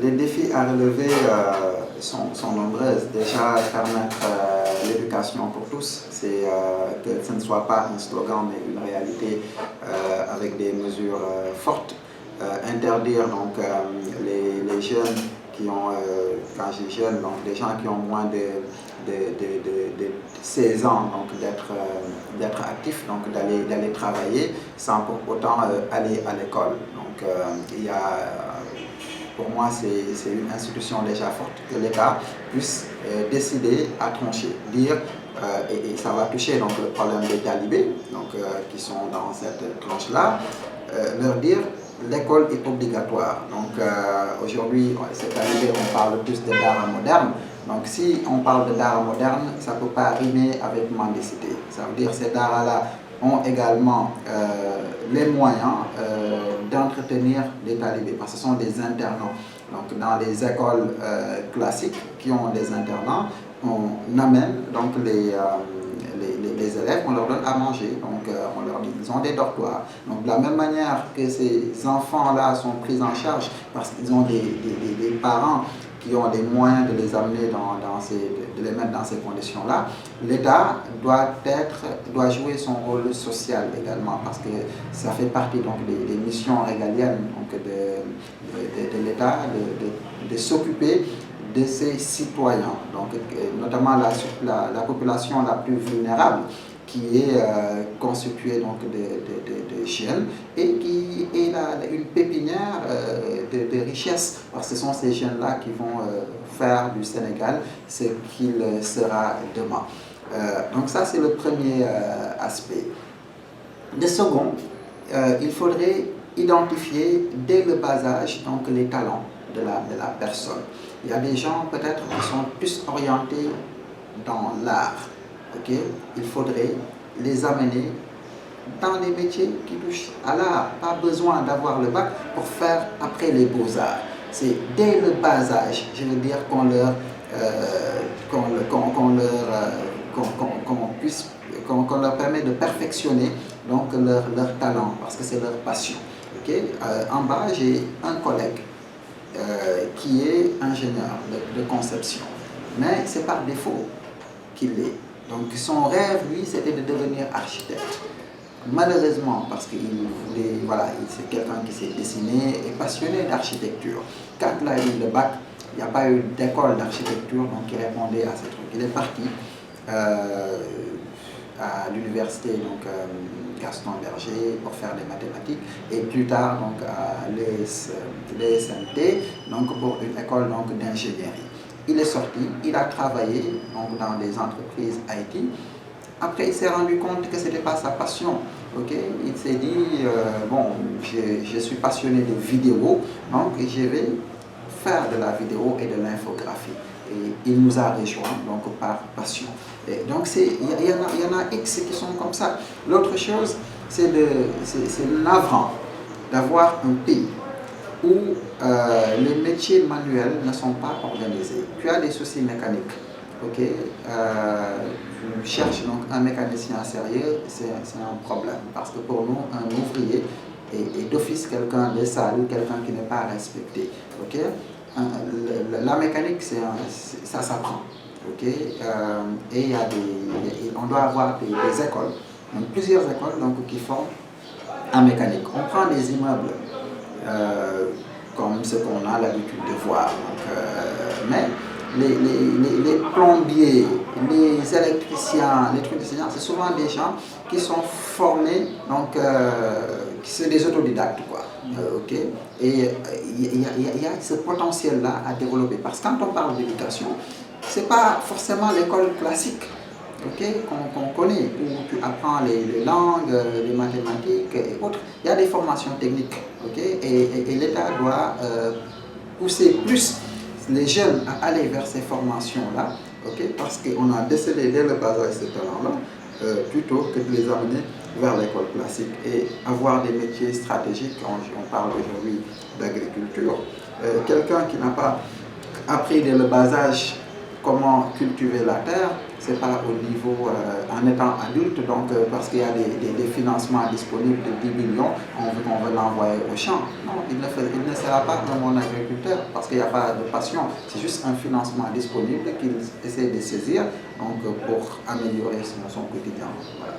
Les défis à relever sont nombreux. Déjà, permettre l'éducation pour tous, c'est que ce ne soit pas un slogan, mais une réalité avec des mesures fortes. Interdire donc les jeunes qui ont, quand je dis jeunes, donc les gens qui ont moins de 16 ans, donc d'être actifs, donc d'aller travailler sans pour autant aller à l'école. Donc il y a pour moi, c'est une institution déjà forte que l'État puisse décider à trancher, dire, et ça va toucher donc, le problème des talibés, donc, qui sont dans cette tranche-là, leur dire l'école est obligatoire. Donc aujourd'hui, ces talibés, on parle plus de d'art moderne. Donc si on parle de d'art moderne, ça ne peut pas rimer avec mendicité. Ça veut dire que ces dards-là ont également les moyens d'entretenir des talibés, parce que ce sont des internats. Donc dans les écoles classiques qui ont des internats, on amène donc les élèves, on leur donne à manger, donc on leur dit, ils ont des dortoirs. Donc de la même manière que ces enfants-là sont pris en charge parce qu'ils ont des parents qui ont les moyens de les amener de les mettre dans ces conditions-là, l'État doit jouer son rôle social également, parce que ça fait partie donc des missions régaliennes donc de l'État de s'occuper de ses citoyens, donc notamment la population la plus vulnérable, qui est constituée donc de jeunes et qui est une pépinière de richesse, parce que ce sont ces jeunes-là qui vont faire du Sénégal ce qu'il sera demain. Donc ça, c'est le premier aspect. Le second, il faudrait identifier dès le bas âge donc, les talents de la personne. Il y a des gens peut-être qui sont plus orientés dans l'art. Okay? Il faudrait les amener dans les métiers qui touchent à l'art. Pas besoin d'avoir le bac pour faire après les beaux-arts. C'est dès le bas âge, je veux dire, qu'on leur permet de perfectionner donc leur talent, parce que c'est leur passion. Okay? En bas, j'ai un collègue qui est ingénieur de conception, mais c'est par défaut qu'il l'est. Donc son rêve, lui, c'était de devenir architecte. Malheureusement, parce qu'il voulait, voilà, c'est quelqu'un qui s'est dessiné et passionné d'architecture. Quand il a eu le bac, il n'y a pas eu d'école d'architecture donc qui répondait à ces trucs. Il est parti à l'université Gaston Berger pour faire des mathématiques, et plus tard donc à l'ESMT donc pour une école d'ingénierie. Il est sorti, il a travaillé donc, dans des entreprises IT. Après, il s'est rendu compte que ce n'était pas sa passion. Okay? Il s'est dit, bon, je suis passionné de vidéo, donc je vais faire de la vidéo et de l'infographie. Et il nous a rejoints donc, par passion. Et donc, il y en a X qui sont comme ça. L'autre chose, c'est navrant d'avoir un pays où les métiers manuels ne sont pas organisés. Tu as des soucis mécaniques. Okay? Tu cherches donc un mécanicien sérieux, c'est un problème. Parce que pour nous, un ouvrier est d'office quelqu'un de sale, quelqu'un qui n'est pas respecté. Okay? La mécanique, ça s'apprend. Okay? Et on doit avoir des écoles, donc plusieurs écoles donc, qui forment en mécanique. On prend des immeubles comme ce qu'on a l'habitude de voir. Donc, mais les plombiers, les électriciens, c'est souvent des gens qui sont formés, donc c'est des autodidactes, quoi. Okay? Et il y a ce potentiel-là à développer. Parce que quand on parle d'éducation, ce n'est pas forcément l'école classique, okay, qu'on connaît, où tu apprends les langues, les mathématiques et autres. Il y a des formations techniques, okay, et l'État doit pousser plus les jeunes à aller vers ces formations-là, okay, parce qu'on a décelé dès le bas âge ces talents-là, plutôt que de les amener vers l'école classique et avoir des métiers stratégiques. On parle aujourd'hui d'agriculture. Quelqu'un qui n'a pas appris dès le bas âge comment cultiver la terre, c'est pas au niveau en étant adulte, donc parce qu'il y a des financements disponibles de 10 millions, on veut l'envoyer au champ. Non, il ne sera pas un bon agriculteur parce qu'il n'y a pas de passion. C'est juste un financement disponible qu'il essaie de saisir donc, pour améliorer son quotidien. Voilà.